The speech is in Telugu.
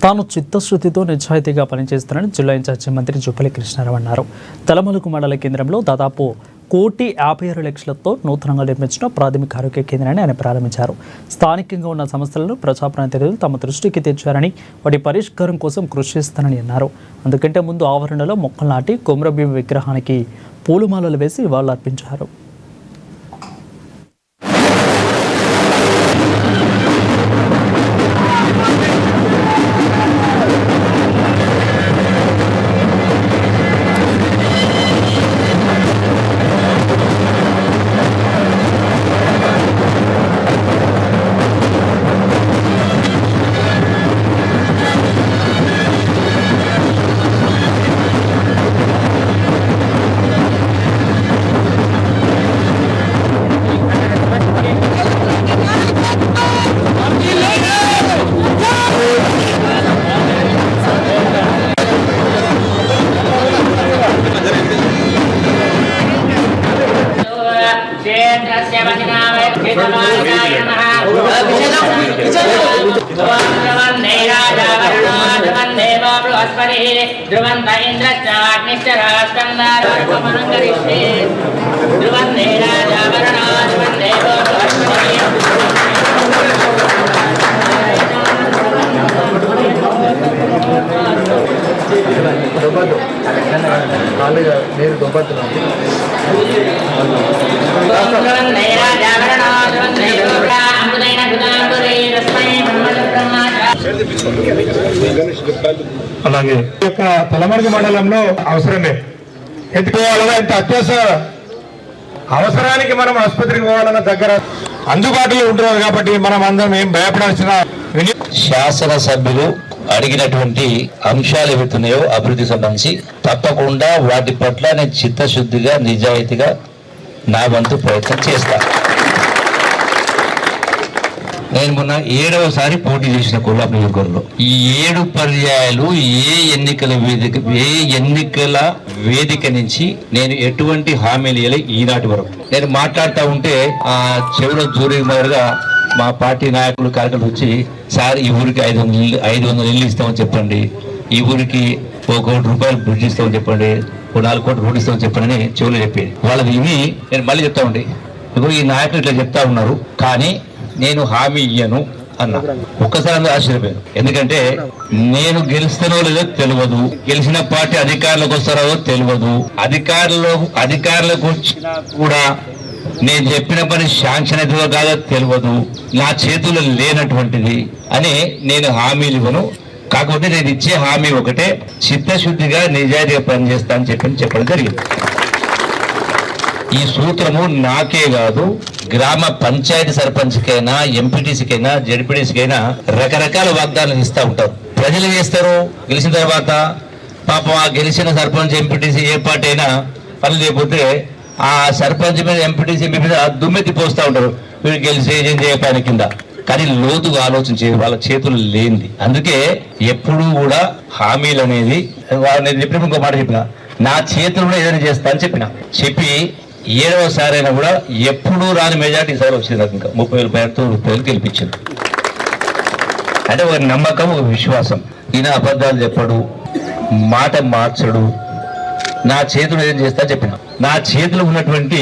తాను చిత్తశుద్ధితో నిజాయితీగా పనిచేస్తానని జిల్లా ఇన్ఛార్జి మంత్రి జూపల్లి కృష్ణారావు అన్నారు. తలమలుగు మండల కేంద్రంలో దాదాపు 1,56,00,000తో నూతనంగా నిర్మించిన ప్రాథమిక ఆరోగ్య కేంద్రాన్ని ఆయన ప్రారంభించారు. స్థానికంగా ఉన్న సమస్యలను ప్రజాప్రతినిధులు తమ దృష్టికి తెచ్చారని వాటి పరిష్కారం కోసం కృషి చేస్తానని అన్నారు. అందుకంటే ముందు ఆవరణలో మొక్కలు నాటి కొమరభీమ విగ్రహానికి పూలమాలలు వేసి నివాళులర్పించారు. ध्रुवंत इंद्रश्चाग्निश्चरास्कन्दारोपमनङ्गरिष्ये ध्रुवन्ते राजावरणा ध्रुवन्देवो అలాగే తలమరుగు మండలంలో అవసరమే ఎత్తుకోవాలన్నా ఇంత అత్యవసర అవసరానికి మనం ఆసుపత్రికి పోవాలన్న దగ్గర అందుబాటులో ఉంటున్నారు కాబట్టి మనం అందరం ఏం భయపడాల్సిన శాసనసభ్యులు అడిగినటువంటి అంశాలు ఏవైతున్నాయో అభివృద్ధి సంబంధించి తప్పకుండా వాటి పట్ల నేను చిత్తశుద్ధిగా నిజాయితీగా నా వంతు ప్రయత్నం చేస్తాను. నేను మొన్న 7వసారి పోటీ చేసిన కొల్లాపు నియోజకవర్గంలో ఈ 7 పర్యాయాలు ఏ ఎన్నికల వేదిక నుంచి నేను ఎటువంటి హామీలు ఇవ్వలే ఈనాటి వరకు. నేను మాట్లాడుతూ ఉంటే ఆ చెవులో జూరిమారుగా మా పార్టీ నాయకులు కార్యకర్తలు వచ్చి సార్ ఈ ఊరికి 500 ఇల్లు ఇస్తామని చెప్పండి, ఈ ఊరికి 1 కోటి రూపాయలు బ్రిడ్జ్ ఇస్తామని చెప్పండి, 4 కోట్ల రోడ్డు ఇస్తామని చెప్పండి అని చెవులు చెప్పేది. వాళ్ళది ఇవి నేను మళ్ళీ చెప్తా ఉండే ఇప్పుడు ఈ నాయకులు ఇట్లా చెప్తా ఉన్నారు కానీ నేను హామీ ఇయ్యను అన్న. ఒక్కసారి అందరూ ఆశ్చర్యపోయాను. ఎందుకంటే నేను గెలుస్తానో లేదో తెలియదు, గెలిచిన పార్టీ అధికారులకు వస్తారో తెలియదు, అధికారులకు వచ్చినా కూడా నేను చెప్పిన పని శాంక్షన్ అవుతుందో కాదో తెలియదు, నా చేతుల్లో లేనటువంటిది అని నేను హామీలు ఇవ్వను. కాకపోతే నేను ఇచ్చే హామీ ఒకటే, చిత్తశుద్ధిగా నిజాయితీగా పనిచేస్తా అని చెప్పడం జరిగింది. ఈ సూత్రము నాకే కాదు, గ్రామ పంచాయతీ సర్పంచ్కైనా, ఎంపీటీసీకైనా, జడ్పీటీసీకైనా రకరకాల వాగ్దానాలు ఇస్తూ ఉంటారు. ప్రజలు చేస్తారు గెలిచిన తర్వాత. పాపం ఆ గెలిచిన సర్పంచ్, ఎంపీటీసీ ఏ పార్టీ అయినా పనులు చేయకపోతే ఆ సర్పంచ్ మీద, ఎంపీటీసీ మీద దుమ్మెత్తి పోస్తూ ఉంటారు, వీళ్ళు గెలిచి ఏం చేయడానికి కింద. కానీ లోతుగా ఆలోచించే వాళ్ళ చేతులు లేనిది. అందుకే ఎప్పుడూ కూడా హామీలు అనేది నేను చెప్పిన ఇంకో మాట చెప్పిన, నా చేతుల్లో ఏదైనా చేస్తా అని చెప్పి 7వసారి అయినా కూడా ఎప్పుడూ రాని మెజార్టీ సార్ వచ్చింది. నాకు ఇంకా 30,000 గెలిపించింది. అంటే ఒక నమ్మకం, ఒక విశ్వాసం. ఈయన అబద్ధాలు చెప్పడు, మాట మార్చడు, నా చేతులు ఏం చేస్తా చెప్పిన. నా చేతిలో ఉన్నటువంటి